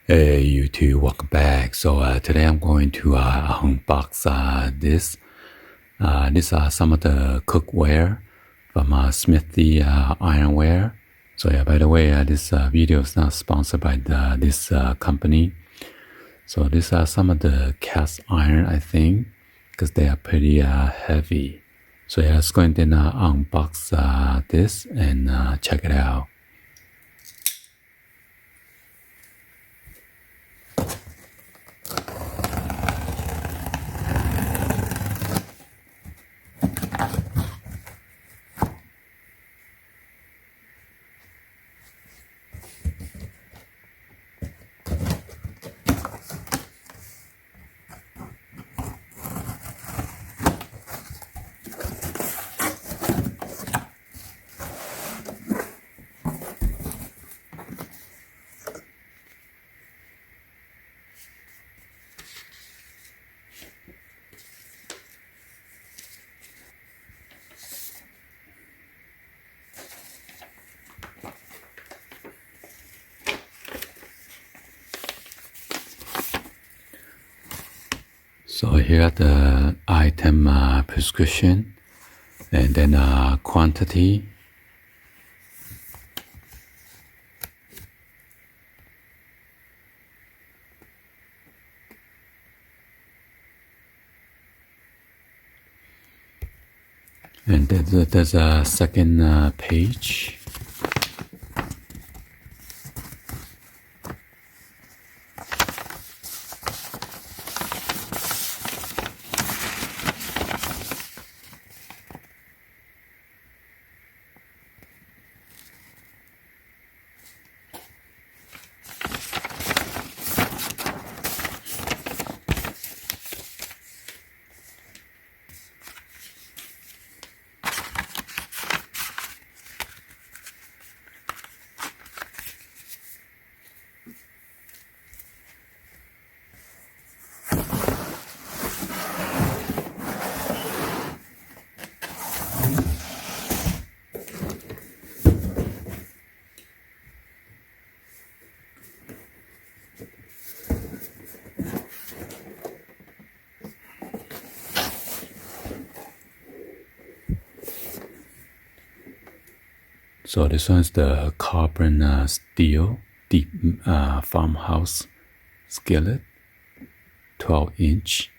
Hey YouTube, welcome back. So today I'm going to unbox this. These are some of the cookware from Smithey Ironware. So yeah, by the way, this video is not sponsored by this company. So these are some of the cast iron, I think, because they are pretty heavy. So yeah, let's go ahead and unbox this and check it out. So here are the item prescription and then quantity. And there's a second page. So this one's the carbon steel deep farmhouse skillet, 12-inch.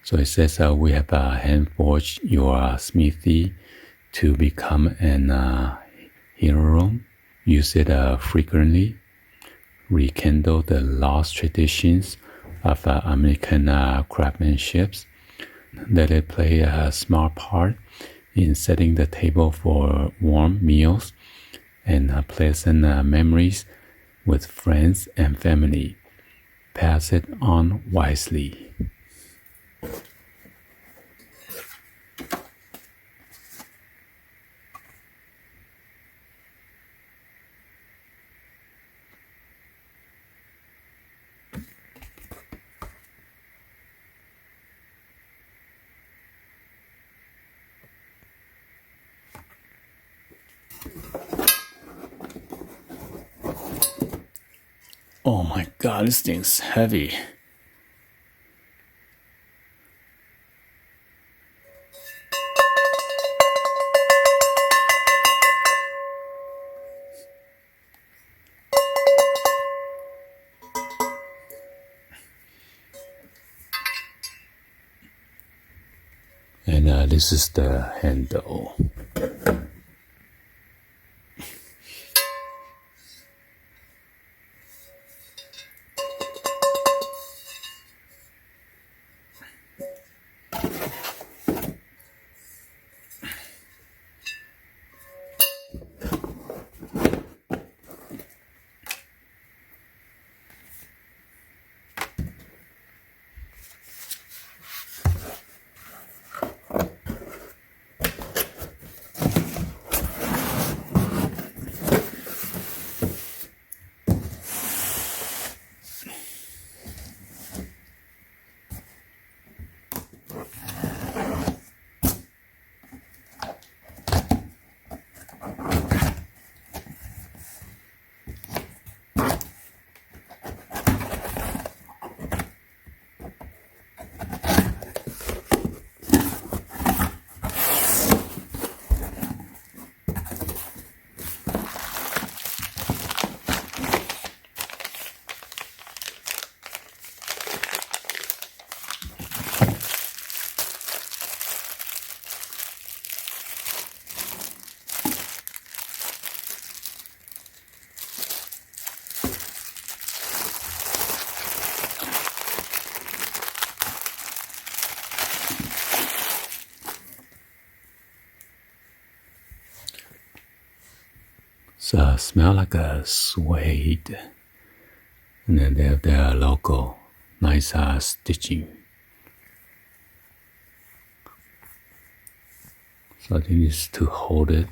So it says we have hand forged your smithy to become an hero. Use it frequently. Rekindle the lost traditions of American craftsmanship. Let it play a small part in setting the table for warm meals and pleasant memories with friends and family. Pass it on wisely. Oh my god, this thing's heavy. And this is the handle. smell like a suede. And then they have their logo. Nice stitching. So I think it's to hold it.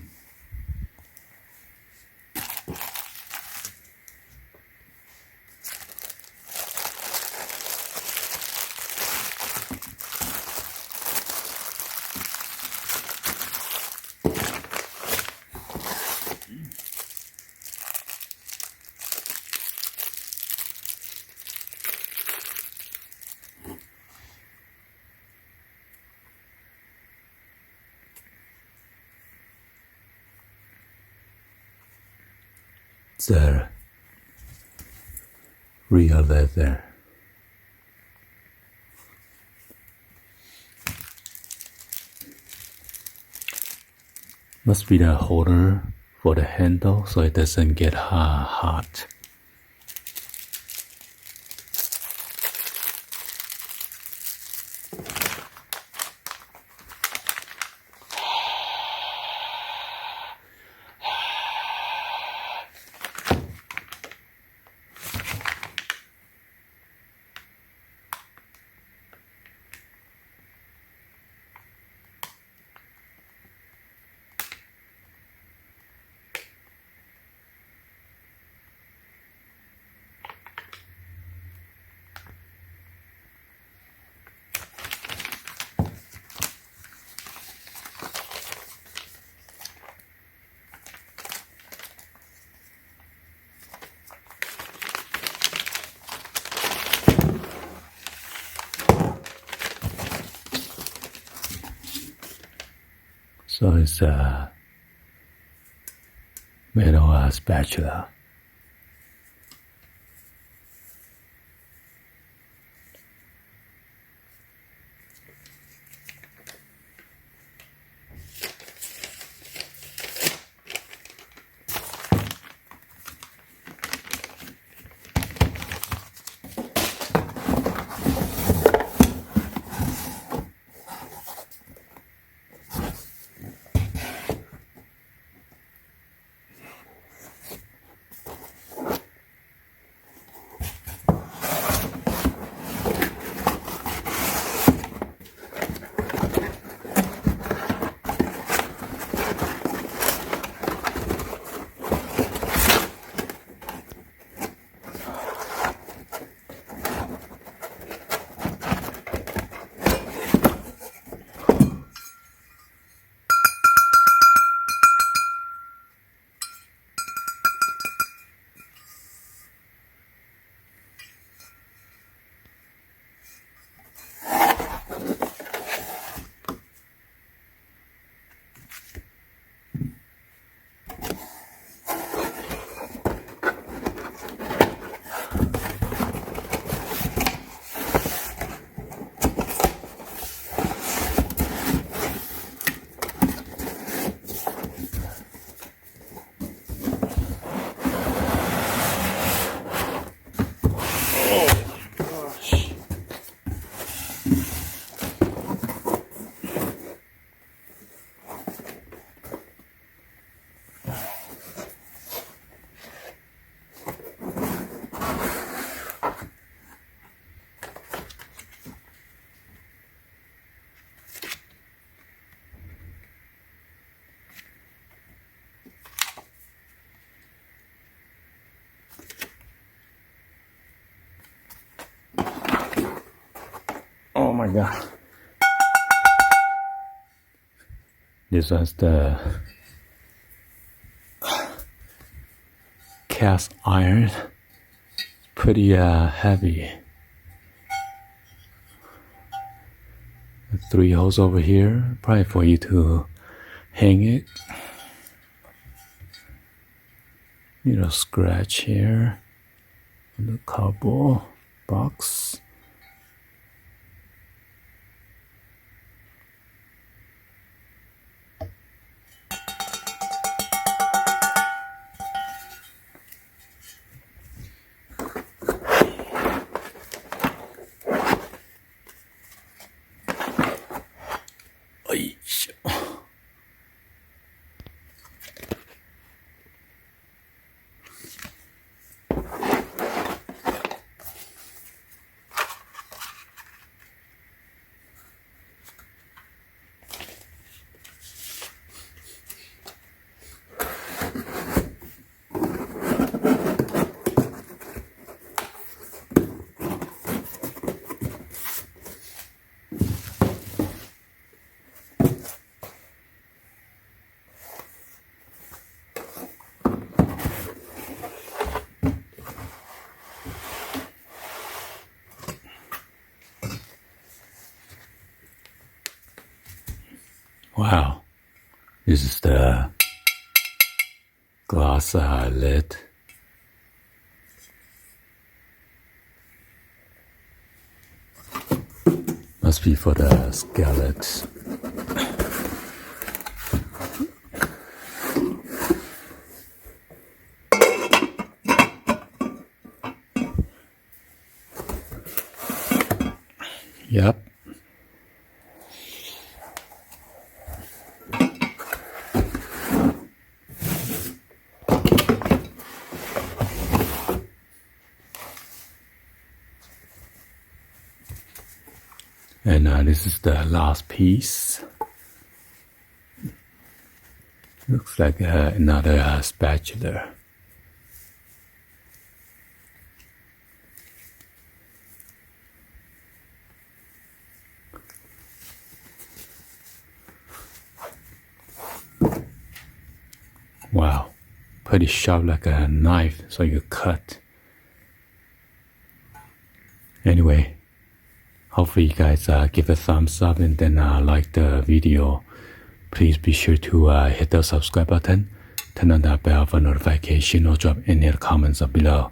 The real leather. Must be the holder for the handle so it doesn't get hot. So it's a metal spatula. Oh my god. This was the cast iron. Pretty heavy. 3 holes over here, probably for you to hang it. Little scratch here on the cardboard box. Wow. This is the glass lid. Must be for the skillet. Yep. And this is the last piece. Looks like another spatula. Wow, pretty sharp like a knife, so you cut. Anyway, hopefully you guys give a thumbs up and then like the video. Please be sure to hit the subscribe button, turn on the bell for notification, or drop any comments below.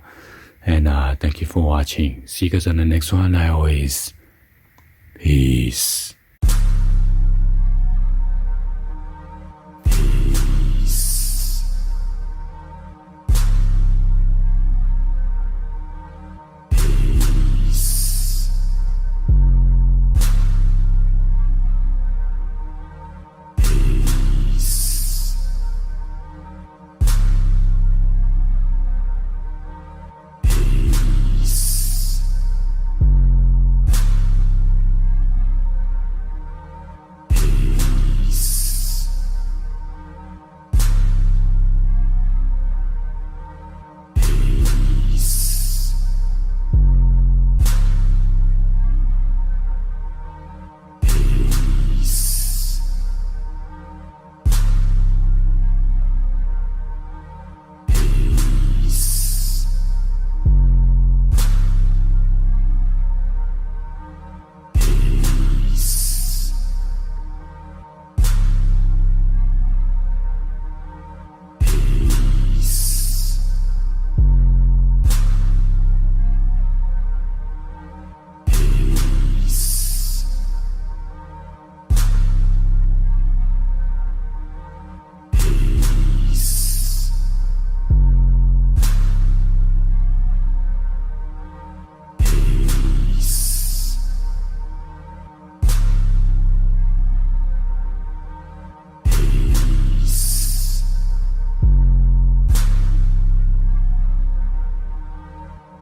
And thank you for watching. See you guys on the next one. Peace.